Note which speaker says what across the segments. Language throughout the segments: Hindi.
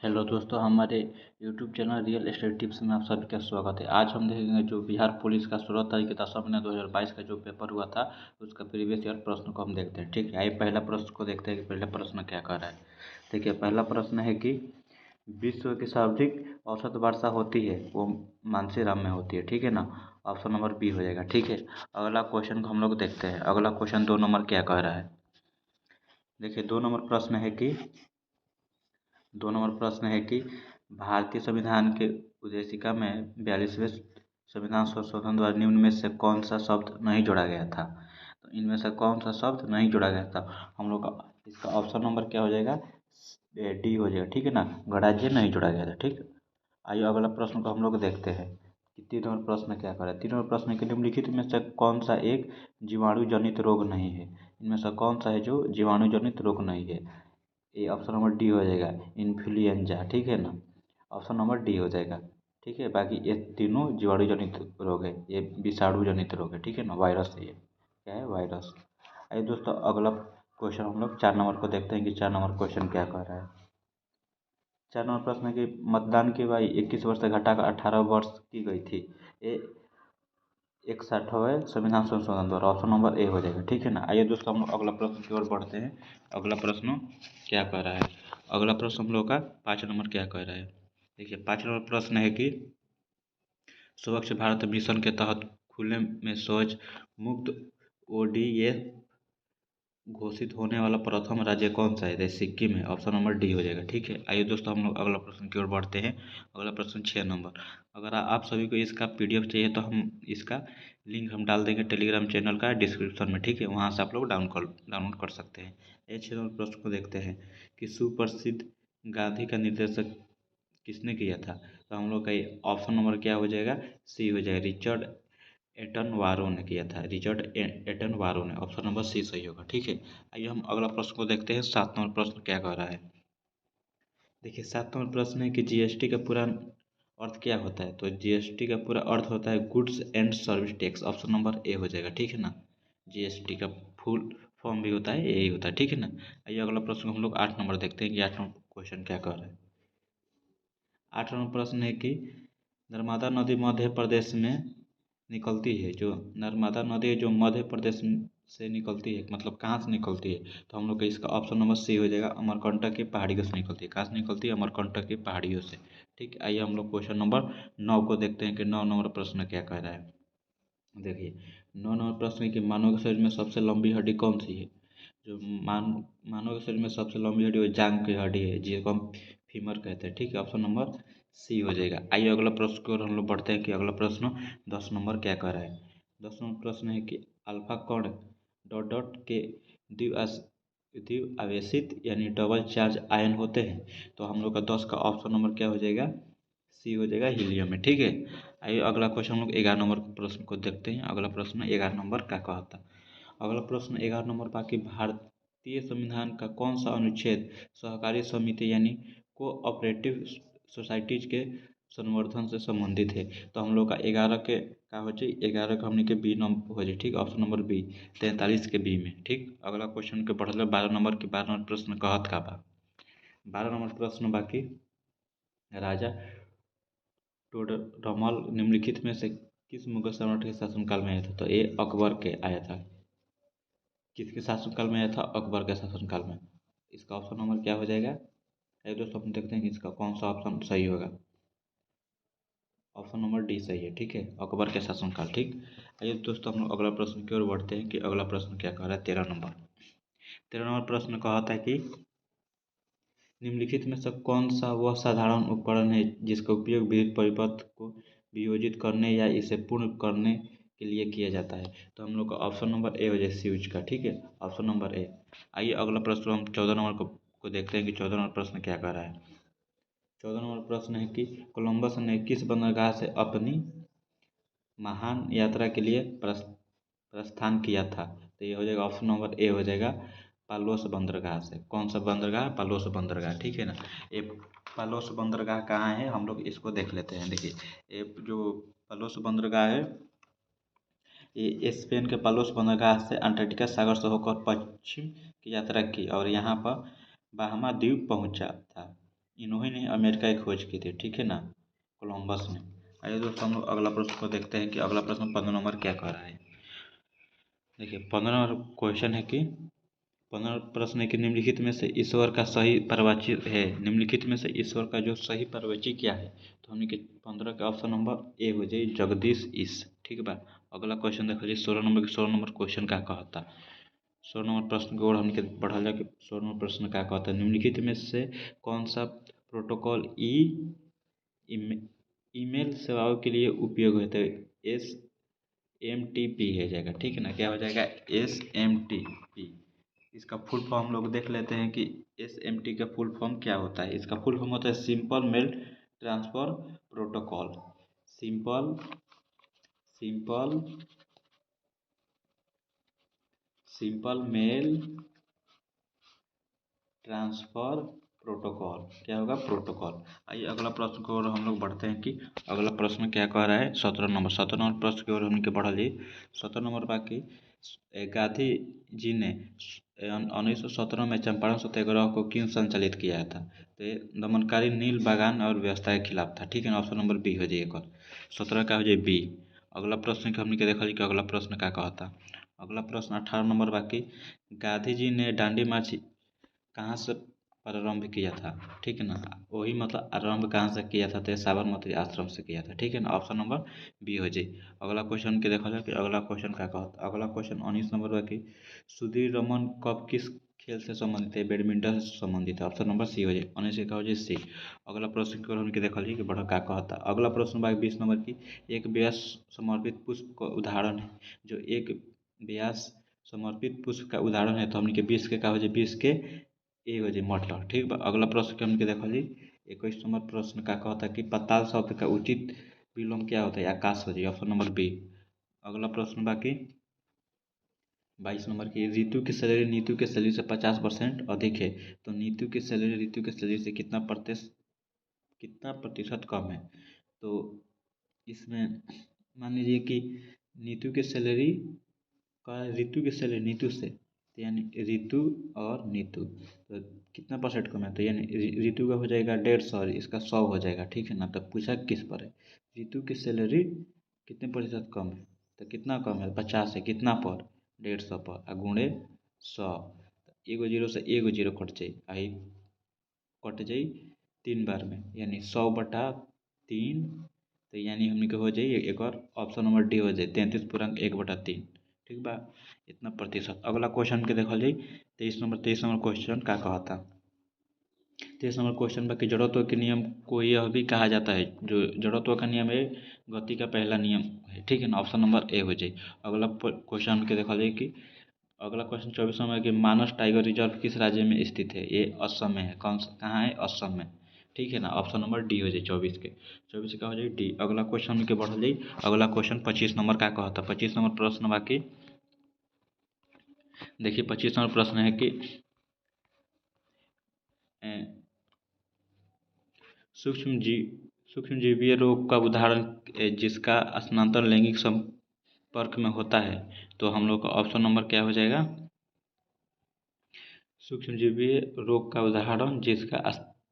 Speaker 1: हेलो दोस्तों, हमारे YouTube channel real estate tips में आप सभी का स्वागत है। आज हम देखेंगे जो बिहार पुलिस का 16 तारीख 10 महीना 2022 का जो पेपर हुआ था उसका प्रीवियस ईयर प्रश्न को हम देखते हैं। ठीक है, आइए पहला प्रश्न को देखते हैं कि पहला प्रश्न क्या कह रहा है। देखिए, पहला प्रश्न है कि विश्व की सर्वाधिक औसत वर्षा होती है वो मानसीराम में होती है। ठीक है ना, ऑप्शन नंबर बी हो जाएगा। ठीक है, अगला क्वेश्चन को हम लोग देखते हैं। अगला क्वेश्चन 2 नंबर क्या कह रहा है। देखिए, 2 नंबर प्रश्न है कि भारतीय संविधान के उद्देशिका में 42वें संविधान संशोधन द्वारा निम्न में से कौन सा शब्द नहीं जोड़ा गया था। तो इनमें से कौन सा शब्द नहीं जोड़ा गया था। हम लोग का इसका ऑप्शन नंबर क्या हो जाएगा, डी हो जाएगा। ठीक है ना, गणराज्य नहीं जोड़ा गया था। ठीक, आइए अगला प्रश्न को हम लोग देखते हैं कि 3 नंबर प्रश्न क्या कर रहा है। 3 नंबर प्रश्न के निम्नलिखित में से कौन सा एक जीवाणु जनित रोग नहीं है। इनमें से कौन सा है जो जीवाणु जनित रोग नहीं है। ये ऑप्शन नंबर डी हो जाएगा, इन्फ्लुएंजा। ठीक है ना, ऑप्शन नंबर डी हो जाएगा। ठीक है, बाकी ये तीनों जीवाणु जनित रोग है, ये विषाणु जनित रोग है। ठीक है ना, वायरस है, ये क्या है, वायरस। आइए दोस्तों अगला क्वेश्चन हम लोग 4 नंबर को देखते हैं कि 4 नंबर क्वेश्चन क्या कह रहा है। 4 नंबर प्रश्न है कि मतदान की आयु 21 वर्ष से घटाकर 18 वर्ष की गई थी। ये 61वें संविधान संशोधन द्वारा। ऑप्शन नंबर ए हो जाएगा। ठीक है ना, आइए दोस्तों हम लोग अगला प्रश्न की ओर बढ़ते हैं। अगला प्रश्न क्या कह रहा है। अगला प्रश्न हम लोग का 5 नंबर क्या कह रहा है। देखिए, 5 नंबर प्रश्न है कि स्वच्छ भारत मिशन के तहत खुले में शौच मुक्त ओडीएफ घोषित होने वाला प्रथम राज्य कौन सा है। जैसे सिक्किम है, ऑप्शन नंबर डी हो जाएगा। ठीक है, आइए दोस्तों हम लोग अगला प्रश्न की ओर बढ़ते हैं। अगला प्रश्न 6 नंबर। अगर आप सभी को इसका पीडीएफ चाहिए तो हम इसका लिंक हम डाल देंगे टेलीग्राम चैनल का डिस्क्रिप्शन में। ठीक है, वहाँ से आप लोग डाउनलोड कर सकते हैं। ये 6 नंबर प्रश्न को देखते हैं कि सुप्रसिद्ध गांधी का निर्देशक किसने किया था। तो हम लोग का ऑप्शन नंबर क्या हो जाएगा, सी हो जाएगा, रिचर्ड एटनवारो ने किया था। रिचर्ड एटनवारो ने, ऑप्शन नंबर सी सही होगा। ठीक है, आइए हम अगला प्रश्न को देखते हैं। 7 नंबर प्रश्न क्या कह रहा है। देखिए, 7 नंबर प्रश्न है कि जीएसटी का पूरा अर्थ क्या होता है। तो जीएसटी का पूरा अर्थ होता है goods and service tax. Option number A हो जाएगा। ठीक है ना, जीएसटी का फुल फॉर्म भी होता है, यही होता है। ठीक है ना, आइए अगला प्रश्न हम लोग 8 नंबर देखते हैं कि 8 नंबर क्वेश्चन क्या कह रहा है। 8 नंबर प्रश्न है कि नर्मदा नदी मध्य प्रदेश में निकलती है। जो नर्मदा नदी है जो मध्य प्रदेश से निकलती है, मतलब कहाँ से निकलती है। तो हम लोग का इसका ऑप्शन नंबर सी हो जाएगा, अमरकंटक की पहाड़ियों से निकलती है। कहाँ से निकलती है, अमरकंटक की पहाड़ियों से। ठीक, आइए हम लोग क्वेश्चन नंबर 9 को देखते हैं कि 9 नंबर प्रश्न क्या कह रहा है। देखिए, 9 नंबर प्रश्न है कि मानव के शरीर में सबसे लंबी हड्डी कौन सी है। जो मानव के शरीर में सबसे लंबी हड्डी वो जांघ की हड्डी है, जिसको हम फीमर कहते हैं। ठीक है, ऑप्शन नंबर सी हो जाएगा। आइए अगला प्रश्न की ओर हम लोग बढ़ते हैं कि अगला प्रश्न 10 नंबर क्या कह रहा है। 10 नंबर प्रश्न है कि अल्फा कण डॉट डॉट के द्विआवेशित यानी डबल चार्ज आयन होते हैं। तो हम लोग का 10 का ऑप्शन नंबर क्या हो जाएगा, सी हो जाएगा, हीलियम में। ठीक है, आइए अगला क्वेश्चन हम लोग 11 नंबर प्रश्न को देखते हैं। अगला प्रश्न 11 नंबर क्या कहता है। अगला प्रश्न 11 नंबर बाकी भारतीय संविधान का कौन सा अनुच्छेद सहकारी समिति यानी कोऑपरेटिव सोसाइटीज के संवर्धन से संबंधित है। तो हम लोग का 11 के का हो जाए, 11 का हमने के बी नंबर हो जाए। ठीक, ऑप्शन नंबर बी 43 के बी में। ठीक, अगला क्वेश्चन के बढ़ल 12 नंबर के 12 नंबर प्रश्न कहत का बा। 12 नंबर प्रश्न बाकी राजा टोडरमल निम्नलिखित में से किस मुगल सम्राट के शासनकाल में आया था। तो ये अकबर के आया था। किसके शासनकाल में आया था, अकबर के शासनकाल में। इसका ऑप्शन नंबर क्या हो जाएगा। आइए दोस्तों हम देखते हैं कि इसका कौन सा ऑप्शन सही होगा। ऑप्शन नंबर डी सही है। ठीक है, अकबर के शासनकाल। ठीक, आइए दोस्तों हम लोग अगला प्रश्न की ओर बढ़ते हैं कि अगला प्रश्न क्या कह रहा है। 13 नंबर 13 नंबर प्रश्न कहता है कि निम्नलिखित में से कौन सा वह साधारण उपकरण है जिसका उपयोग विद्युत परिपथ को वियोजित करने या इसे पूर्ण करने के लिए किया जाता है। तो हम लोग का ऑप्शन नंबर ए हो जाए, स्विच का। ठीक है, ऑप्शन नंबर ए। आइए अगला प्रश्न हम 14 नंबर को देखते हैं कि 14 नंबर प्रश्न क्या कर रहा है। 14 नंबर प्रश्न है कि कोलंबस ने किस बंदरगाह से अपनी महान यात्रा के लिए प्रस्थान किया था। तो ये हो जाएगा, ऑप्शन नंबर ए हो जाएगा, पालोस बंदरगाह से। कौन सा बंदरगाह, पालोस बंदरगाह। ठीक है ना, ये पालोस बंदरगाह कहाँ है, हम लोग इसको देख लेते हैं। देखिए, ये जो पालोस बंदरगाह है ये स्पेन के पालोस बंदरगाह से अंटार्कटिका सागर से होकर पश्चिम की यात्रा की और यहाँ पर बाहामा द्वीप पहुँचा था। इन्होंने ने अमेरिका की खोज की थी, ठीक है ना, कोलंबस ने। आइए दोस्तों हम लोग अगला प्रश्न को देखते हैं कि अगला प्रश्न 15 नंबर क्या कह रहा है। देखिए 15 नंबर क्वेश्चन है कि 15 प्रश्न है कि निम्नलिखित में से ईश्वर का सही पर्यायवाची है, निम्नलिखित में से ईश्वर का जो सही पर्यायवाची क्या है, तो हमने के 15 का ऑप्शन नंबर ए हो जाए जगदीश ईश, ठीक बा। अगला क्वेश्चन देखा जाए 16 नंबर क्वेश्चन क्या कहता। 16 नंबर प्रश्न की ओर हमने बढ़ा जाए कि 16 नंबर प्रश्न क्या कहता है, निम्नलिखित में से कौन सा प्रोटोकॉल ईमेल सेवाओं के लिए उपयोग होता है। SMTP है जाएगा, ठीक है ना, क्या हो जाएगा SMTP। इसका फुल फॉर्म हम लोग देख लेते हैं कि SMT का फुल फॉर्म क्या होता है। इसका फुल फॉर्म होता है simple mail transfer protocol. Simple simple simple mail transfer protocol क्या होगा, प्रोटोकॉल। आइए अगला प्रश्न की ओर हम लोग बढ़ते हैं कि अगला प्रश्न क्या कह रहा है। 17 नंबर प्रश्न की ओर हम के बढ़ ली। 17 नंबर बाकी गांधी जी ने 1917 में चंपारण सत्याग्रह को क्यों संचालित किया था, तो ये दमनकारी नील बागान और व्यवस्था के खिलाफ था, ठीक है ना। ऑप्शन नंबर बी हो जाएगा, 17 का हो जाए बी। अगला प्रश्न के हमने के देखा कि अगला प्रश्न क्या कहता। अगला प्रश्न 18 नंबर बाकी गांधी जी ने दांडी मार्च कहाँ से प्रारंभ किया था, ठीक है ना। वही मतलब आरंभ कहाँ से किया था, तो साबरमती आश्रम से किया था, ठीक है ना। ऑप्शन नंबर बी हो जाए। अगला क्वेश्चन के देखा जाए कि अगला क्वेश्चन क्या कहता। अगला क्वेश्चन 19 नंबर का कि सुधीर रमन कप किस खेल से संबंधित है, बैडमिंटन से संबंधित है। ऑप्शन नंबर सी हो जाए, 19 का हो जाए सी। अगला प्रश्न की ओर हमके देखा जाए कि बड़ा क्या कहता। अगला प्रश्न बाकी 20 नंबर की एक व्यास समर्पित पुष्प का उदाहरण है, जो एक व्यास समर्पित पुष्प का उदाहरण है, तो हमने के 20 के का हो जाए 20 के ए हो जाए मटल, ठीक बा। अगला प्रश्न के हमके देखा जी 21 नंबर प्रश्न का कहता कि पाताल शब्द का उचित विलोम क्या होता है, आकाश हो जाए। Option number b. अगला प्रश्न बाकी 22 नंबर की ऋतु की सैलरी नीतू के सैलरी से 50% अधिक है, तो नीतू की सैलरी ऋतु के सैलरी से कितना प्रतिशत कम है। तो इसमें मान लीजिए कि नीतू की सैलरी का ऋतु की सैलरी नीतू से, तो यानी ऋतु और नीतू तो कितना परसेंट कम है, तो यानी ऋतु का हो जाएगा 150 और इसका 100 हो जाएगा, ठीक है ना। तो पूछा किस पर है, ऋतु की सैलरी कितने प्रतिशत कम है, तो कितना कम है 50 है, कितना पर 150 पर आ गुणे 100, एगो जीरो से एगो जीरो कट जाए, आई कट जाई 3 बार में, यानी 100/3, तो यानी हमने के हो जाए एक और ऑप्शन नंबर डी हो जाए 33.1/3, ठीक बा। इतना प्रतिशत। अगला क्वेश्चन के देखल जाए 23 नंबर क्वेश्चन का कहता। 23 नंबर क्वेश्चन बाकी जड़त्व के नियम को यह भी कहा जाता है, जो जड़त्व का नियम है गति का पहला नियम है, ठीक है ना। ऑप्शन नंबर ए हो जाए। अगला क्वेश्चन के देखा जाए कि अगला क्वेश्चन 24 नंबर कि मानस टाइगर रिजर्व किस राज्य में स्थित है, ये असम में है। कौन सा कहाँ है, असम में, ठीक है ना। ऑप्शन नंबर डी हो जाए 24 का हो जाए डी। अगला क्वेश्चन के बढ़ जाए। अगला क्वेश्चन 25 नंबर का कहता। 25 नंबर प्रश्न बाकी देखिए 25 नंबर प्रश्न है कि अ, सूक्ष्म जी सूक्ष्मजीवीय रोग का उदाहरण जिसका स्नातन लैंगिक संपर्क में होता है, तो हम लोग का ऑप्शन नंबर क्या हो जाएगा, सूक्ष्मजीवीय रोग का उदाहरण जिसका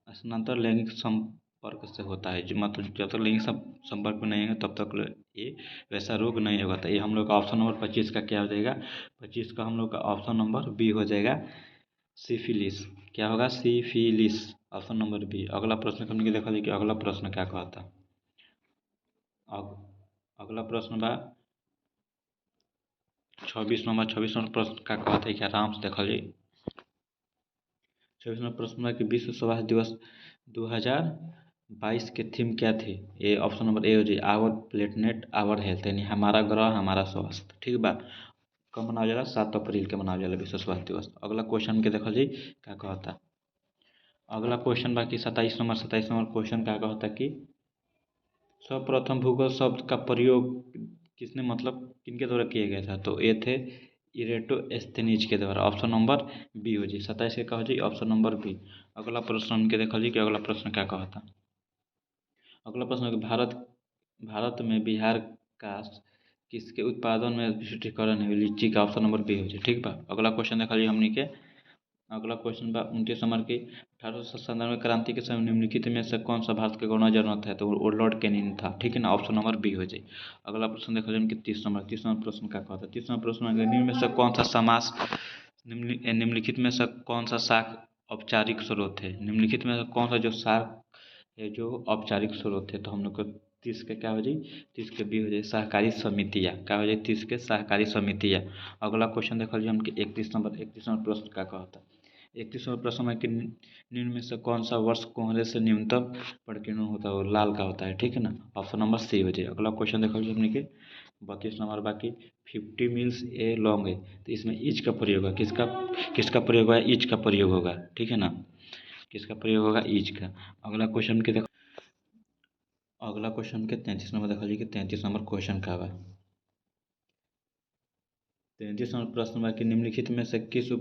Speaker 1: स्नातन लैंगिक संपर्क से होता है, जो मतलब जब तक लैंगिक संपर्क में नहीं है तब तक ये वैसा रोग नहीं होगा। तो ये हम लोग का ऑप्शन नंबर 25 का क्या हो जाएगा, 25 का हम लोग का ऑप्शन नंबर बी हो जाएगा सिफिलिस। क्या होगा, सिफिलिस, ऑप्शन नंबर बी। अगला प्रश्न हमने देखा जाए कि अगला प्रश्न क्या कहता। अगला प्रश्न बा 26 नंबर प्रश्न का कहता है कि आराम से देखल जाए। 26 नंबर प्रश्न बा कि विश्व स्वास्थ्य दिवस 2022 के थीम क्या थी, ये ऑप्शन नंबर ए हो जाए आवर प्लेनेट आवर हेल्थ, यानी हमारा ग्रह हमारा स्वास्थ्य, ठीक बा। कब मनाया जाला, 7 अप्रैल के मनाया जाला विश्व स्वास्थ्य दिवस। अगला क्वेश्चन के देखल जाए क्या कहता। अगला क्वेश्चन बाकी 27 नंबर क्वेश्चन क्या कहता कि सर्वप्रथम भूगोल शब्द का प्रयोग किसने मतलब किनके द्वारा किया गया था, तो ये थे इरेटोस्थेनीज के द्वारा। ऑप्शन नंबर बी हो जी, 27 के कहा जी ऑप्शन नंबर बी। अगला प्रश्न हमके देखा जी कि अगला प्रश्न क्या कहता। अगला प्रश्न है कि भारत में बिहार का किसके उत्पादन में विशिष्टीकरण है, लीची का। ऑप्शन नंबर बी हो जी, ठीक बा। अगला क्वेश्चन देखा जी हमनी के अगला क्वेश्चन 29 नंबर की 1897 क्रांति के समय निम्नलिखित में से कौन सा भारत के गवर्नर जनरल था, तो वो लॉर्ड कैनिंग था। ठीक है ना, ऑप्शन नंबर बी हो जाए। अगला प्रश्न देखो जाए कि 30 नंबर प्रश्न क्या कहता है। 30 नंबर प्रश्न में निम्न में से कौन सा समास निम्नलिखित में से कौन सा शाख औपचारिक स्रोत है। निम्नलिखित में से कौन सा जो शाख है जो औपचारिक स्रोत है, तो हम लोग को 30 के क्या हो जाए, 30 के बी हो जाए सहकारी समितियाँ। क्या हो जाए, 30 के सहकारी समितियाँ। अगला क्वेश्चन देखा जाए हमके 31 नंबर प्रश्न क्या कहता है। 31 नंबर प्रश्न में कि निम्न में से कौन सा वर्ष कोहरे से न्यूनतम परिकीर्ण होता है, वो लाल का होता है। ठीक है ना, ऑप्शन नंबर सी हो जाए। अगला क्वेश्चन देखा जाए हमने के 32 नंबर बाकी 50 मील्स ए लॉन्ग है, तो इसमें ईच का प्रयोग है। किसका किसका प्रयोग है, ईच का प्रयोग होगा। ठीक है ना, किसका प्रयोग होगा, ईच का। अगला क्वेश्चन के देखो, अगला क्वेश्चन के 33 नंबर देखा जाए कि 33 नंबर क्वेश्चन का बा। 33 नंबर प्रश्न बा कि निम्नलिखित में से किस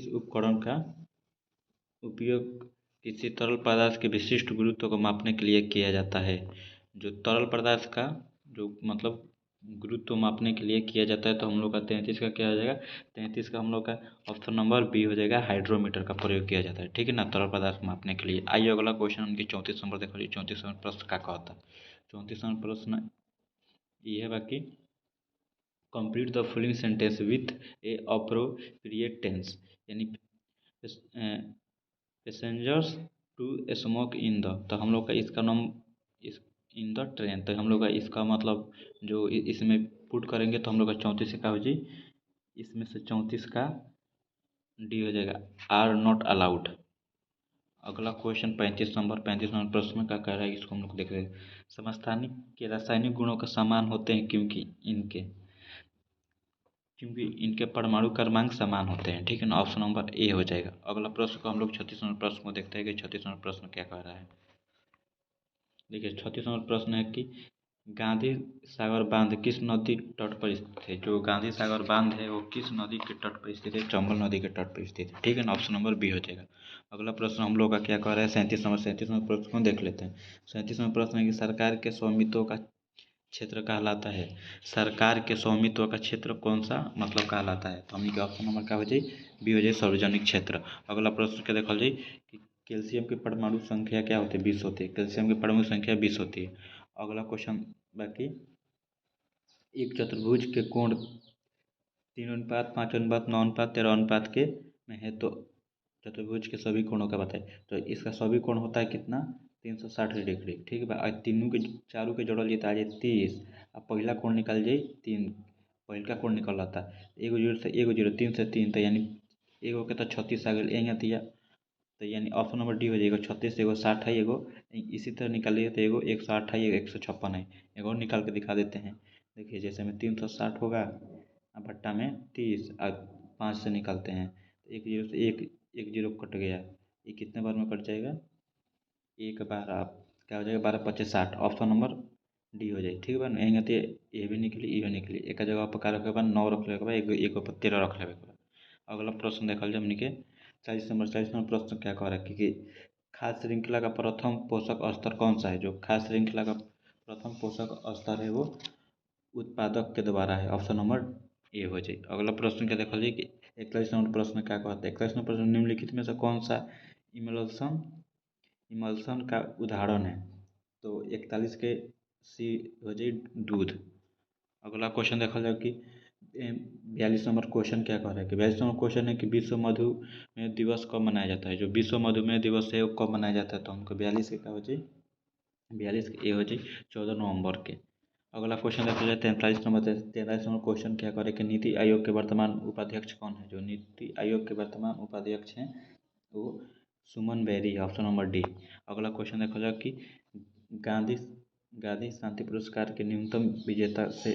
Speaker 1: उपकरण का उपयोग किसी तरल पदार्थ के विशिष्ट गुरुत्व को मापने के लिए किया जाता है। जो तरल पदार्थ का जो मतलब गुरुत्व मापने के लिए किया जाता है, तो हम लोग का 33 का क्या हो जाएगा, 33 का हम लोग का ऑप्शन नंबर बी हो जाएगा, हाइड्रोमीटर का प्रयोग किया जाता है। ठीक है ना, तरल पदार्थ मापने के लिए। आइए अगला क्वेश्चन उनकी 34 नंबर देखो। 34 नंबर प्रश्न क्या कहता है। 34 नंबर प्रश्न ये है बाकी complete the following sentence with a appropriate tense, यानी passengers to smoke in the, तो हम लोग का इसका नाम इस इन द ट्रेन, तो हम लोग का इसका मतलब जो इसमें पुट करेंगे तो हम लोग का 34 का हो जी, इसमें से 34 का डी हो जाएगा, आर नॉट अलाउड। अगला क्वेश्चन 35 नंबर प्रश्न में क्या कह रहा है, इसको हम लोग देख रहे हैं। समस्थानिक के रासायनिक गुणों का समान होते हैं क्योंकि इनके परमाणु क्रमांक समान होते हैं। ठीक है ना, ऑप्शन नंबर ए हो जाएगा। अगला प्रश्न को हम लोग 36 नंबर प्रश्न को देखते हैं कि 36 नंबर प्रश्न क्या कह रहा है। देखिए 36 नंबर प्रश्न है कि गांधी सागर बांध किस नदी तट पर स्थित है। जो गांधी सागर बांध है वो किस नदी के तट पर स्थित है, चंबल नदी के तट पर स्थित है। ठीक है ना, ऑप्शन नंबर बी हो जाएगा। अगला प्रश्न हम लोग का क्या कह रहा है, 37 नंबर प्रश्न को देख लेते हैं। 37 नंबर प्रश्न है कि सरकार के स्वामित्व का क्षेत्र कहलाता है। सरकार के स्वामित्व का क्षेत्र कौन सा मतलब कहलाता है, तो हमने ऑप्शन नंबर क्या हो जाए, बी हो जाए, सार्वजनिक क्षेत्र। अगला प्रश्न क्या देखल जाए कि कैल्शियम की परमाणु संख्या क्या होती है, 20 होती है। कैल्शियम की परमाणु संख्या 20 होती है। अगला क्वेश्चन बाकी एक चतुर्भुज के कोण 3 अनुपात 5 अनुपात 9 अनुपात 13 अनुपात के में है, तो चतुर्भुज के सभी कोणों का बताए, तो इसका सभी कोण होता है कितना, 360 डिग्री। ठीक है, आज तीनों के चारों के जोड़ल जाए तो आ जाए 30। अब पहला कोण निकल जाए 3, पहला कोण निकल रहा था एगो जीरो से एगो जीरो, 3 से 3, तो यानी एगो के तो 36 आ गए यहाँ दिया, तो यानी ऑप्शन नंबर डी हो जाएगा। 36 एगो 60 है, एगो इसी तरह निकालिए तो एगो 108 है, एगो 156 है। एगो और निकाल के दिखा देते हैं। देखिए जैसे में 360 होगा, अब भट्टा में 30 और 5 से निकालते हैं, तो एक जीरो से एक जीरो कट गया। ये कितने बार में कट जाएगा, एक बार। आप क्या हो जाएगा, 12 25 60, ऑप्शन नंबर डी हो जाए। ठीक है बा, यहाँ तो ये भी निकली ये भी निकली। एक जगह पर क्या रखे 9 रख लेगा, एक ऊपर 13 रख लेगा। अगला प्रश्न देखल जाए हमने के 40 नंबर प्रश्न क्या कह रहा है कि खाद्य श्रृंखला का प्रथम पोषक स्तर कौन सा है। जो खाद्य श्रृंखला का प्रथम पोषक स्तर है वो उत्पादक के द्वारा है, ऑप्शन नंबर ए हो जाए। अगला प्रश्न क्या देखा जाए कि 41 नंबर प्रश्न क्या कहता है। 41 नंबर प्रश्न निम्नलिखित में से कौन सा इमल्सन इमल्सन का उदाहरण है, तो 41 के सी हो जाए, दूध। अगला क्वेश्चन देखा जाए कि 42 नंबर क्वेश्चन क्या कह रहा है कि 42 नंबर क्वेश्चन है कि विश्व मधुमेह दिवस कब मनाया जाता है। जो विश्व मधुमेह दिवस है वो कब मनाया जाता है, तो हमको 42 के क्या हो जाए, 42 के ए हो जाए, 14 नवंबर के। अगला क्वेश्चन देखा जाए 43 नंबर क्वेश्चन क्या करे कि नीति आयोग के वर्तमान उपाध्यक्ष कौन है। जो नीति आयोग के वर्तमान उपाध्यक्ष हैं वो सुमन बेरी, ऑप्शन नंबर डी। अगला क्वेश्चन देखा जाए कि गांधी गांधी शांति पुरस्कार के न्यूनतम विजेता से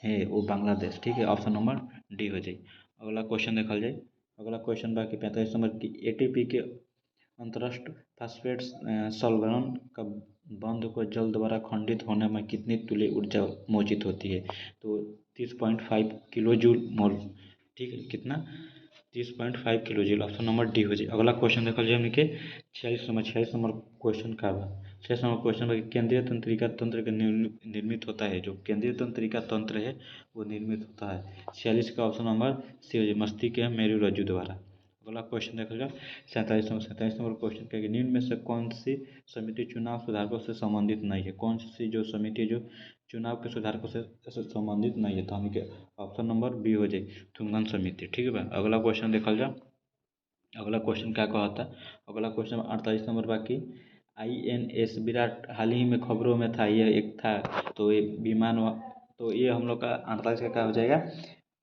Speaker 1: है वो बांग्लादेश। ठीक है, ऑप्शन नंबर डी हो जाए। अगला क्वेश्चन देखा जाए। अगला क्वेश्चन बाकी 45 नंबर की एटीपी के अंतरराष्ट्रीय फास्फेट संलग्न का बंध को जल द्वारा खंडित होने में कितनी तुल्य ऊर्जा मौजूद होती है, तो 30.5 किलो जूल मोल। ठीक है, कितना 30.5 kilo joule. Option number D हो जाए। अगला क्वेश्चन देखल जाए हमने के 46 नंबर क्वेश्चन का बा। 46 नंबर क्वेश्चन बा कि केंद्रीय तंत्रिका तंत्र के निर्मित होता है। जो केंद्रीय तंत्रिका तंत्र है वो निर्मित होता है 46 का ऑप्शन नंबर सी हो जाए, मस्तिष्क या मेरुरज्जु द्वारा। अगला क्वेश्चन देखा जाए 47 नंबर क्वेश्चन क्या निम्न में से कौन सी समिति चुनाव सुधारकों से संबंधित नहीं है। कौन सी जो समिति जो चुनाव के सुधारकों से संबंधित नहीं है, तो हम के ऑप्शन नंबर बी हो जाए, थुंगन समिति। ठीक है बा। अगला क्वेश्चन देखल जाए। अगला क्वेश्चन क्या कहता है। अगला क्वेश्चन 48 नंबर बाकी INS विराट हाल ही में खबरों में था, यह एक था, तो ये विमान, तो ये हम लोग का 48 का क्या हो जाएगा,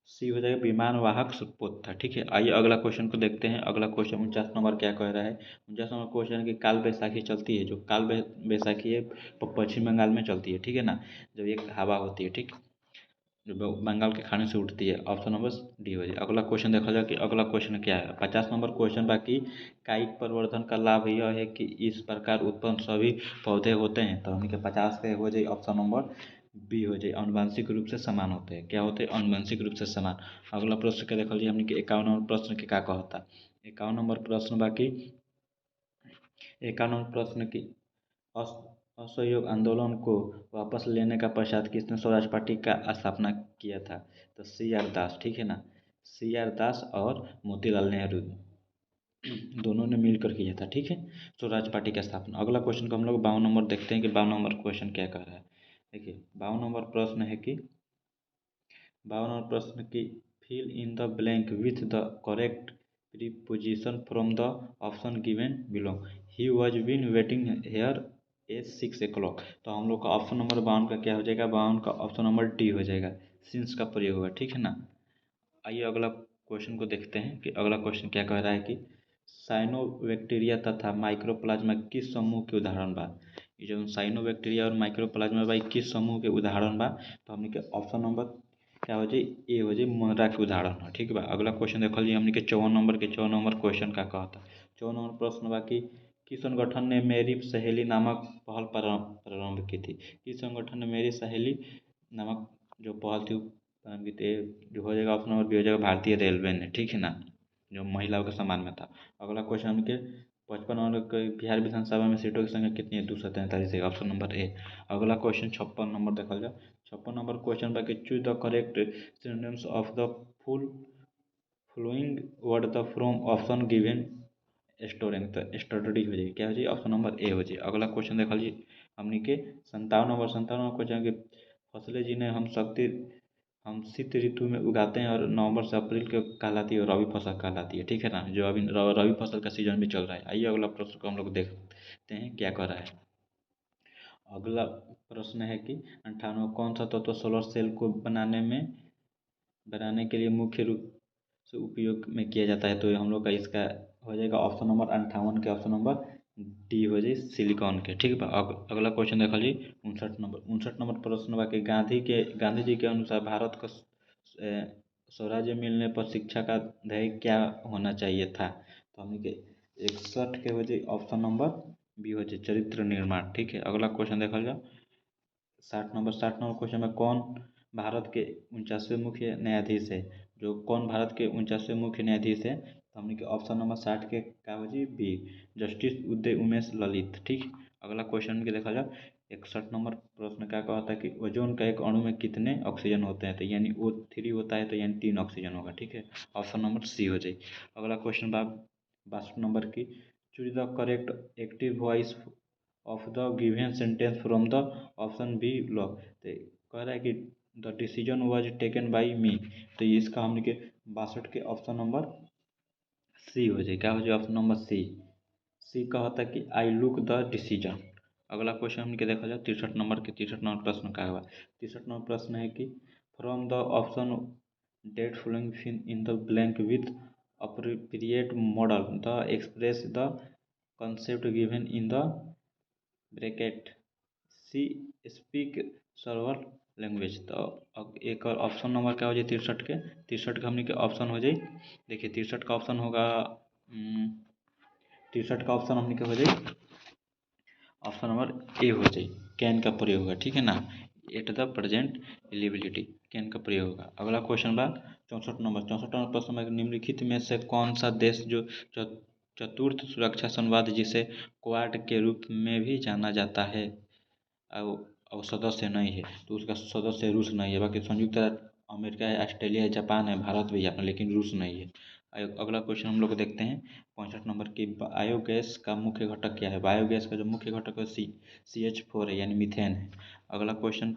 Speaker 1: सी हो जाएगा, विमान वाहक सुखपोत था। ठीक है, आइए अगला क्वेश्चन को देखते हैं। अगला क्वेश्चन 49 नंबर क्या कह रहा है। 49 नंबर क्वेश्चन की काल बैसाखी चलती है। जो काल बैसाखी है पश्चिम बंगाल में चलती है। ठीक है ना, जब एक हवा होती है, ठीक, जो बंगाल के खाने से उठती है। ऑप्शन नंबर डी हो जाए। अगला क्वेश्चन देखा जाए कि अगला क्वेश्चन क्या है। 50 नंबर क्वेश्चन बाकी कायिक परिवर्तन का लाभ यह है कि इस प्रकार उत्पन्न सभी पौधे होते हैं, तो हमने 50 का हो जाए ऑप्शन नंबर बी हो जाए, आनुवंशिक रूप से समान होते हैं। क्या होते हैं, आनुवंशिक रूप से समान। अगला प्रश्न क्या देखा जाए हमने 51 नंबर प्रश्न के क्या कहता। 51 नंबर प्रश्न बाकी 51 नंबर प्रश्न की असहयोग आंदोलन को वापस लेने का पश्चात किसने स्वराज पार्टी का स्थापना किया था, तो CR दास। ठीक है ना, CR दास और मोतीलाल नेहरू दोनों ने मिलकर किया था। ठीक है, स्वराज पार्टी का स्थापना। अगला क्वेश्चन को हम लोग 52 नंबर देखते हैं कि 52 नंबर क्वेश्चन क्या कह रहा है। देखिए 52 नंबर प्रश्न है कि 52 नंबर प्रश्न की fill in the blank with the correct preposition from the option given below. He was been waiting here a 6 o'clock। तो हम लोग का ऑप्शन नंबर 52 का क्या हो जाएगा, 52 का ऑप्शन नंबर डी हो जाएगा, सिंस का प्रयोग होगा। ठीक है ना, आइए अगला क्वेश्चन को देखते हैं कि अगला क्वेश्चन क्या कह रहा है कि साइनोबैक्टीरिया तथा माइक्रोप्लाज्मा किस समूह के उदाहरण बा। ये जो साइनोबैक्टीरिया और माइक्रोप्लाज्मा भाई किस समूह के उदाहरण बा, तो हमने के ऑप्शन नंबर क्या हो जाए, ए हो जाए, मुनरा के उदाहरण है। ठीक बा। अगला क्वेश्चन देखल जी हमने के 54 नंबर क्वेश्चन का कहता। 54 नंबर प्रश्न बाकी किस संगठन ने मेरी सहेली नामक पहल प्रारंभ की थी। किस संगठन ने मेरी सहेली नामक जो पहल थी प्रारंभ की थी, जो हो जाएगा ऑप्शन नंबर बी हो जाएगा, भारतीय रेलवे ने। ठीक है ना, जो महिलाओं के सम्मान में था। अगला क्वेश्चन हमके 55 नंबर के बिहार विधानसभा में सीटों की संख्या कितनी है, 243 है, ऑप्शन नंबर ए। अगला क्वेश्चन 56 नंबर देखा जाए। 56 नंबर क्वेश्चन बाकी choose the correct synonyms of the following word the from option given स्टोरेंग, तो स्टडी हो जाएगी, क्या हो जाएगी, ऑप्शन नंबर ए हो जाए। अगला क्वेश्चन देखा जी हमने के 57 नंबर क्वेश्चन के फसलें जिन्हें हम शीत ऋतु में उगाते हैं और नवंबर से अप्रैल के कहलाती है और रबी फसल कहलाती है। ठीक है ना, जो अभी रबी फसल का सीजन भी चल रहा है। आइए अगला प्रश्न को हम लोग देखते हैं क्या कर रहा है। अगला प्रश्न है कि 98 कौन सा तत्व सोलर सेल को बनाने के लिए मुख्य रूप से उपयोग में किया जाता है, तो हम लोग का इसका हो जाएगा ऑप्शन नंबर 58 के ऑप्शन नंबर डी हो जाए, सिलिकॉन के। ठीक है, अगला क्वेश्चन देखा जी 59 नंबर प्रश्न बाकी गांधी जी के अनुसार भारत का स्वराज्य मिलने पर शिक्षा का ध्येय क्या होना चाहिए था, तो हमने के 61 के हो जाए ऑप्शन नंबर बी हो जाए, चरित्र निर्माण। ठीक है, अगला क्वेश्चन देखा जाए 60 नंबर क्वेश्चन में कौन भारत के 49वें मुख्य न्यायाधीश है। जो कौन भारत के 49वें मुख्य न्यायाधीश है, तो हमने के ऑप्शन नंबर 60 के क्या हो जी, बी, जस्टिस उदय उमेश ललित। ठीक, अगला क्वेश्चन के देखा जाए 61 नंबर प्रश्न क्या कहता है कि ओजोन का एक अणु में कितने ऑक्सीजन होते हैं, तो यानी O3 होता है, तो यानी 3 ऑक्सीजन होगा। ठीक है, ऑप्शन नंबर सी हो जाए। अगला क्वेश्चन 62 नंबर की choose the correct active voice of the given sentence from the option below. तो कह रहा है कि the decision was taken by me, तो इसका हमने के 62 के ऑप्शन नंबर सी हो जाए, क्या हो जाए, ऑप्शन नंबर सी कहता है कि आई लुक द डिसीजन। अगला क्वेश्चन हमने देखा जाए 63 नंबर प्रश्न का हुआ। 63 नंबर प्रश्न है कि from the option that following in the blank with appropriate model the express the concept given in the bracket she speak several language. तो अब एक और ऑप्शन नंबर क्या हो जाए 63 का हमने के ऑप्शन हो जाए। देखिए 63 का ऑप्शन होगा 63 का ऑप्शन हमने क्या हो जाए, ऑप्शन नंबर ए हो जाए, कैन का प्रयोग होगा। ठीक है ना, at the present eligibility can का प्रयोग होगा। अगला क्वेश्चन बा चौंसठ नंबर प्रश्न में निम्नलिखित में से कौन सा देश जो चतुर्थ सुरक्षा संवाद जिसे क्वाड के रूप में भी जाना जाता है और सदस्य नहीं है, तो उसका सदस्य रूस नहीं है। बाकी संयुक्त अमेरिका है, ऑस्ट्रेलिया है, जापान है, भारत भी है, लेकिन रूस नहीं है। अगला क्वेश्चन हम लोग देखते हैं 65 नंबर की, बायोगैस का मुख्य घटक क्या है। बायोगैस का जो मुख्य घटक है CH4 है, यानी मीथेन है। अगला क्वेश्चन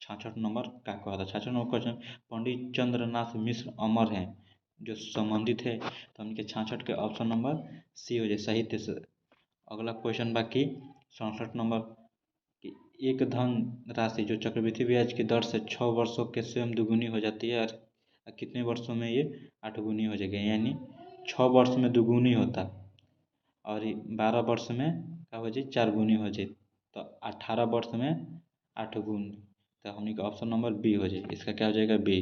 Speaker 1: 66 नंबर का कहा था। 66 नंबर क्वेश्चन, पंडित चंद्रनाथ मिश्र अमर हैं जो संबंधित है, तो हमके 66 के ऑप्शन नंबर सी हो जाए, साहित्य से। अगला क्वेश्चन बाकी 67 नंबर कि एक धन राशि जो चक्रवृद्धि ब्याज की दर से 6 वर्षों के स्वयं दुगुनी हो जाती है, और कितने वर्षों में ये 8 गुनी हो जाएगी, यानी 6 वर्ष में दुगुनी होता और 12 वर्ष में क्या हो जाए 4 गुनी हो जाए, तो 18 वर्ष में 8 गुनी, तो हमने का ऑप्शन नंबर बी हो जाए। इसका क्या हो जाएगा, बी,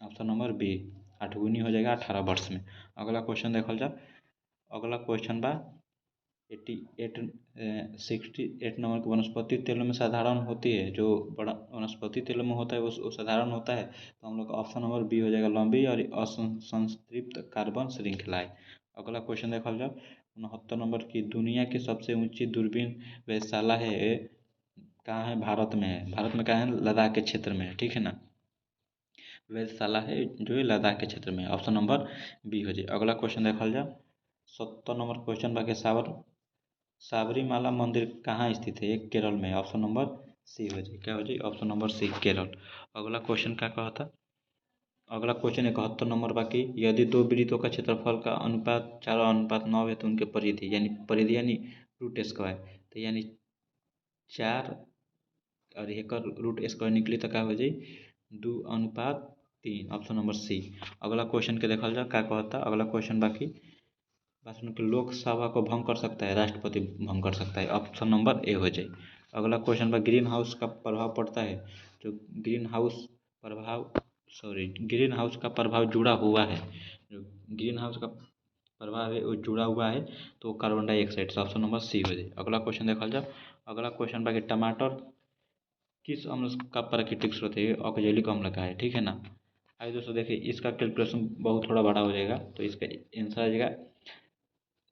Speaker 1: ऑप्शन नंबर बी, 8 गुनी हो जाएगा 18 वर्ष में। अगला क्वेश्चन देखल जाए। अगला क्वेश्चन बा 68 नंबर के, वनस्पति तेलों में साधारण होती है, जो बड़ा वनस्पति तेलों में होता है वो साधारण होता है, तो हम लोग का ऑप्शन नंबर बी हो जाएगा, लंबी और असंतृप्त कार्बन श्रृंखलाएं। अगला क्वेश्चन देखा जाए 69 नंबर की, दुनिया की सबसे ऊंची दूरबीन वेधशाला है कहाँ है, भारत में है। भारत में कहाँ है, लद्दाख के क्षेत्र में है, ठीक है ना। वेधशाला है जो है लद्दाख के क्षेत्र में, ऑप्शन नंबर बी हो जाए। अगला क्वेश्चन देखा जाए 70 नंबर क्वेश्चन बाकी, साबरीमाला मंदिर कहाँ स्थित है, एक केरल में, ऑप्शन नंबर सी हो जाए, क्या हो जाए, ऑप्शन नंबर सी, केरल। अगला क्वेश्चन क्या कहा था। अगला क्वेश्चन 71 नंबर बाकी, यदि दो वृत्तों का क्षेत्रफल का अनुपात 4:9 है तो उनके परिधि यानी रूट स्क्वायर, तो यानी 4 और 1 रूट स्क्वायर निकली तो क्या हो जाए 2:3, ऑप्शन नंबर सी। अगला क्वेश्चन के देखा जाए क्या कहता। अगला क्वेश्चन बाकी, भाषण के लोकसभा को भंग कर सकता है, राष्ट्रपति भंग कर सकता है, ऑप्शन नंबर ए हो जाए। अगला क्वेश्चन पर ग्रीन हाउस का प्रभाव पड़ता है, जो ग्रीन हाउस का प्रभाव जुड़ा हुआ है, जो ग्रीन हाउस का प्रभाव है वो जुड़ा हुआ है, तो carbon dioxide, option number C हो जाए। अगला क्वेश्चन देखा जाए। अगला क्वेश्चन बाकी, टमाटर किस अम्ल का प्राकृतिक स्रोत है, ऑक्जेलिक अम्ल का है, ठीक है ना। आइए दोस्तों देखिए, इसका कैलकुलेशन बहुत थोड़ा बड़ा हो जाएगा, तो इसका आंसर आ जाएगा,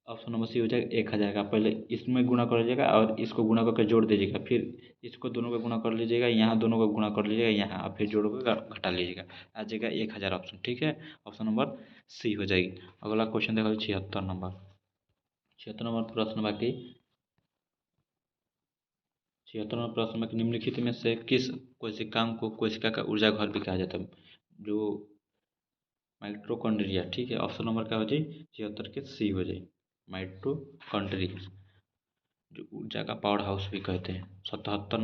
Speaker 1: ऑप्शन नंबर सी हो जाएगा 1,000 का। पहले इसमें गुणा कर लीजिएगा और इसको गुणा करके जोड़ दीजिएगा, फिर इसको दोनों को गुणा कर लीजिएगा, यहाँ दोनों को गुणा कर लीजिएगा यहाँ, और फिर जोड़ कर घटा लीजिएगा, आ जाएगा 1,000 ऑप्शन, ठीक है, ऑप्शन नंबर सी हो जाएगी। अगला क्वेश्चन देखा 76 नंबर प्रश्न बाकी, 76 नंबर प्रश्न में निम्नलिखित में से किस कोशिकांग को कोशिका का ऊर्जा घर भी कहा जाता है, जो माइटोकॉन्ड्रिया, ठीक है, ऑप्शन नंबर क्या हो जाए 76 के सी हो जाए, माइटोकॉन्ड्रिया, जो ऊर्जा का पावर हाउस भी कहते हैं। 77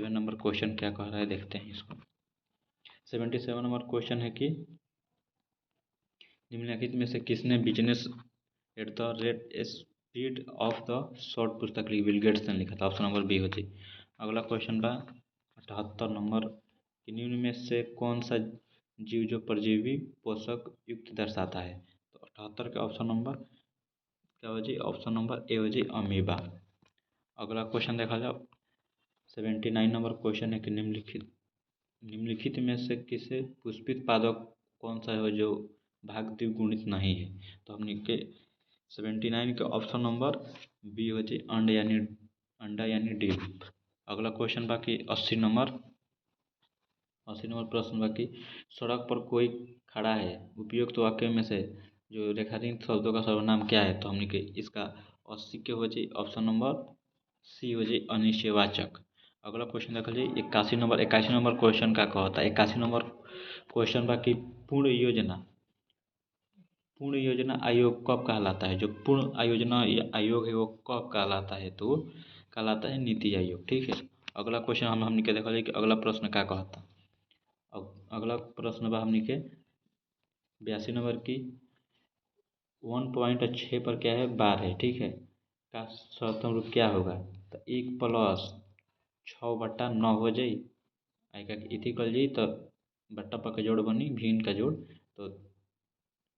Speaker 1: नंबर क्वेश्चन क्या कह रहा है देखते हैं इसको। 77 नंबर क्वेश्चन है कि निम्नलिखित में से किसने business at the rate speed of the short पुस्तक लिखी, बिल गेट्स ने लिखा था, ऑप्शन नंबर बी हो जाए। अगला क्वेश्चन बा 78 नंबर कि निम्न में से कौन सा जीव जो परजीवी पोषक युक्त दर्शाता है, तो 78 के ऑप्शन नंबर क्या हो जाए, ऑप्शन नंबर ए हो जाए, अमीबा। अगला क्वेश्चन देखा जाए 79 नंबर क्वेश्चन है कि निम्नलिखित में से किसे पुष्पित पादप कौन सा है जो भाग द्विगुणित नहीं है, तो हमने के 79 के ऑप्शन नंबर बी हो जाए, अंडा यानी डीप। अगला क्वेश्चन बाकी 80 नंबर प्रश्न बाकी, सड़क पर कोई खड़ा है, उपयुक्त वाक्य में से जो रेखांकित शब्दों का सर्वनाम क्या है, तो हमने के इसका 80 के हो जाए, ऑप्शन नंबर सी हो जाए, अनिश्चयवाचक। अगला क्वेश्चन देख लीजिए 81 नंबर क्वेश्चन का होता है। 81 नंबर क्वेश्चन बाकी, पूर्ण योजना आयोग कब कहलाता है, जो पूर्ण आयोजना आयोग है वो कब कहलाता है, तो कहलाता है नीति आयोग, ठीक है। अगला क्वेश्चन हमने के देखा जाए कि अगला प्रश्न क्या कहता। अगला प्रश्न बा हमने के 82 नंबर की, 1.6 पर क्या है, बार है, ठीक है, का सर्वोत्तम रूप क्या होगा, तो 1+6/9 हो जाए, आएगा इथी कर जाए तो बट्टा पक्का जोड़ बनी भिन्न का जोड़, तो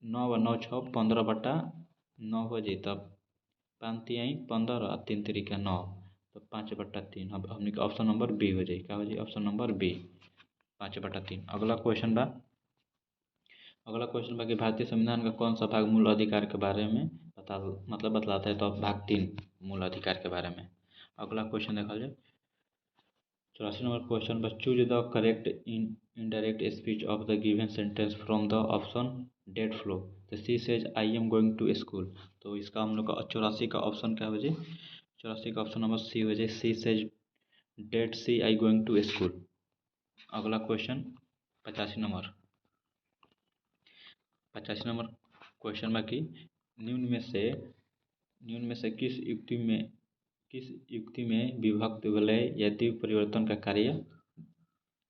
Speaker 1: 9 व 9 6 15/9 हो जाए, तब 5×3 = 15 और 3×3 = 9, तो 5/3। अब हमने ऑप्शन नंबर बी हो जाए, क्या हो जाए, ऑप्शन नंबर बी। 5/3। अगला क्वेश्चन बा कि भारतीय संविधान का कौन सा भाग मूल अधिकार के बारे में बतलाता है, तो भाग 3 मूल अधिकार के बारे में। अगला क्वेश्चन देखा जाए 84 नंबर क्वेश्चन बस choose the correct indirect speech of the given sentence from the option that follow. तो she says I am going to school, तो इसका हम लोग का 84 का ऑप्शन क्या हो जाए, 84 का ऑप्शन नंबर सी हो जाए, C says that C I going to school. अगला क्वेश्चन 85 नंबर क्वेश्चन में कि निम्न में से किस युक्ति में विभक्त विलय यदि परिवर्तन का कार्य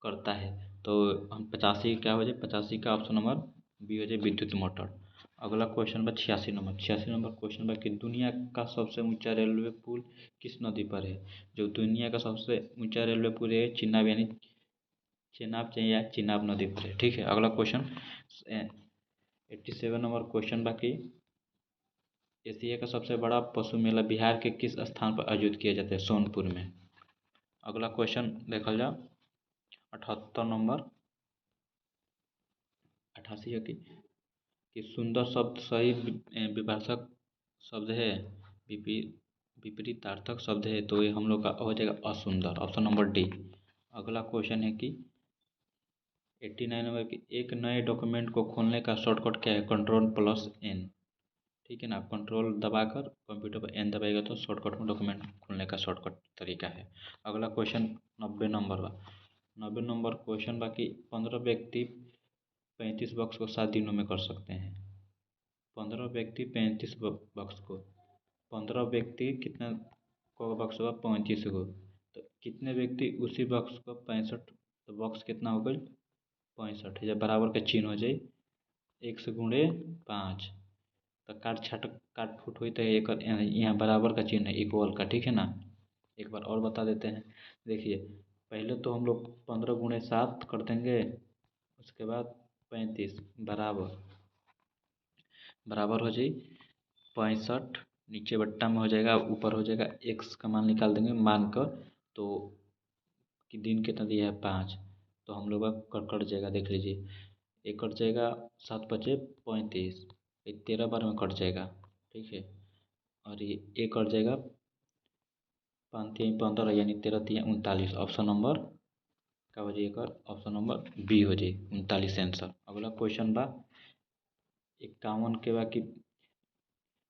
Speaker 1: करता है। तो हम 85 क्या हो जाए, 85 का ऑप्शन नंबर बी हो जाए विद्युत मोटर। अगला क्वेश्चन बा 86 नंबर क्वेश्चन बा कि दुनिया का सबसे ऊंचा रेलवे पुल किस नदी पर है। जो दुनिया का सबसे ऊंचा रेलवे पुल है चिनाब यानी चिनाब नदी पर है। ठीक है। अगला क्वेश्चन 87 नंबर क्वेश्चन बाकी एशिया का सबसे बड़ा पशु मेला बिहार के किस स्थान पर आयोजित किया जाता है, सोनपुर में। अगला क्वेश्चन देखा जाए 78 नंबर 88 है कि सुंदर शब्द सही विभाषक शब्द है, विपरीतार्थक शब्द है, तो ये हम लोग का हो जाएगा असुंदर, ऑप्शन नंबर डी। अगला क्वेश्चन है कि 89 नंबर की एक नए डॉक्यूमेंट को खोलने का शॉर्टकट क्या है, Ctrl+N। ठीक है ना, कंट्रोल दबाकर कंप्यूटर पर एन दबाएगा तो शॉर्टकट में डॉक्यूमेंट खोलने का शॉर्टकट तरीका है। अगला क्वेश्चन 90 नंबर क्वेश्चन बाकी 15 व्यक्ति 35 बॉक्स को 7 दिनों में कर सकते हैं। 15 व्यक्ति 35 बॉक्स को, 15 व्यक्ति कितना को बॉक्स होगा, 35 को, तो कितने व्यक्ति उसी बॉक्स को 65, तो बॉक्स कितना हो गई 65, जब बराबर का चिन्ह हो जाए 1 से गुणे 5, तो काट फूट हुई तो एक यहाँ बराबर का चिन्ह है इक्वल का। ठीक है ना, एक बार और बता देते हैं। देखिए पहले तो हम लोग 15 × 7 कर देंगे, उसके बाद 35 बराबर हो जाए 65, नीचे बट्टा में हो जाएगा, ऊपर हो जाएगा x का मान निकाल देंगे मान कर, तो कि दिन कितना दिया है 5, तो हम लोग का कट जाएगा। देख लीजिए एक कट जाएगा 7×5 = 35, 13 बार में कट जाएगा। ठीक है, और ये एक कट जाएगा 5×3 = 15 यानी 13×3 = 39, ऑप्शन नंबर क्या हो जाएगा, ऑप्शन नंबर बी हो जाए 39 आंसर। अगला क्वेश्चन बा 51 के बा कि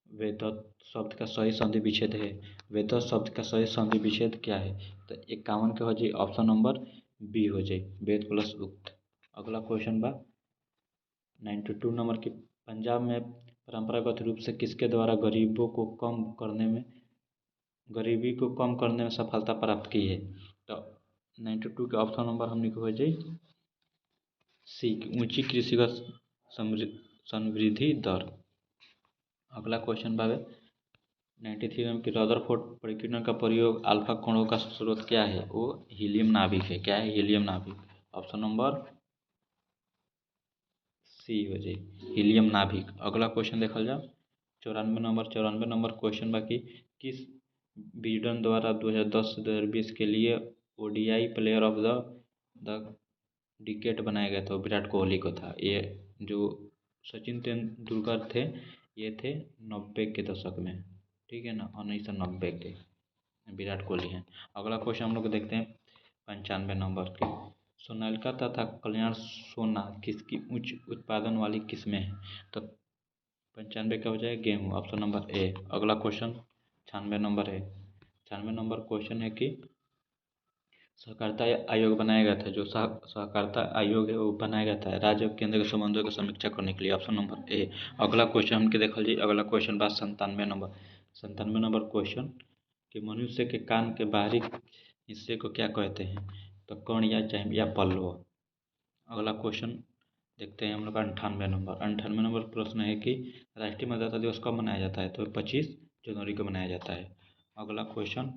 Speaker 1: वेदत शब्द का सही संधि विच्छेद है, वेदत शब्द का सही संधि विच्छेद क्या है, तो 51 के हो जाए ऑप्शन नंबर बी हो जाए वेद प्लस उक्त। अगला क्वेश्चन बा 92 नंबर की पंजाब में परंपरागत रूप से किसके द्वारा गरीबी को कम करने में सफलता प्राप्त की है, तो 92 के ऑप्शन नंबर हमने को हो जाए सी ऊंची कृषिगत समृद्धि दर। अगला क्वेश्चन बाबे 93 नंबर की रदरफोर्ड प्रकीर्णन का प्रयोग अल्फा कणों का स्रोत क्या है, वो हीलियम नाभिक है। क्या है, हीलियम नाभिक, ऑप्शन नंबर सी हो जाए हीलियम नाभिक। अगला क्वेश्चन देखा जाए 94 नंबर क्वेश्चन बाकी किस विजडन द्वारा 2010 से 2020 के लिए ODI player of the decade बनाया गया था, विराट कोहली को था। ये जो सचिन तेंदुलकर थे ये थे 90 के दशक में। ठीक है ना, 1990 के विराट कोहली हैं। अगला क्वेश्चन हम लोग देखते हैं 95 नंबर के सोनालिका तथा कल्याण सोना किसकी उच्च उत्पादन वाली किस्में हैं, तो 95 का हो जाए गेहूँ, ऑप्शन नंबर ए। अगला क्वेश्चन 96 नंबर है, 96 नंबर क्वेश्चन है कि सहकारिता आयोग बनाया गया था, जो सहकारिता आयोग है वो बनाया गया था राज्य और केंद्र के संबंधों की समीक्षा करने के लिए, ऑप्शन नंबर ए। अगला क्वेश्चन हमके देखल जाए, अगला क्वेश्चन बात 97 नंबर क्वेश्चन कि मनुष्य के कान के बाहरी हिस्से को क्या कहते हैं, तो कर्ण या पल्लव। अगला क्वेश्चन देखते हैं हम लोग 98 नंबर प्रश्न है कि राष्ट्रीय मतदाता दिवस कब मनाया जाता है, तो 25 जनवरी को मनाया जाता है। अगला क्वेश्चन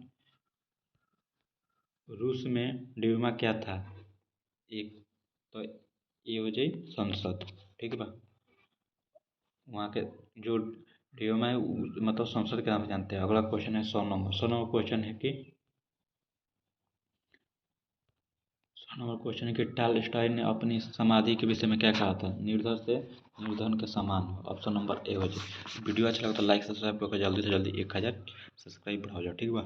Speaker 1: रूस में ड्यूमा क्या था, एक तो ये हो जाए संसद। ठीक है बा, वहाँ के जो ड्यूमा है मतलब संसद के नाम से जानते हैं। अगला क्वेश्चन है 100 नंबर क्वेश्चन है कि नंबर क्वेश्चन है कि टॉलस्टॉय ने अपनी समाधि के विषय में क्या कहा था? निर्धन से निर्धन के समान हो। ऑप्शन नंबर ए हो जाए। वीडियो अच्छा लगा तो लाइक सब्सक्राइब करके जल्दी से जल्दी 1000 सब्सक्राइब बढ़ाओ जाओ, ठीक बा।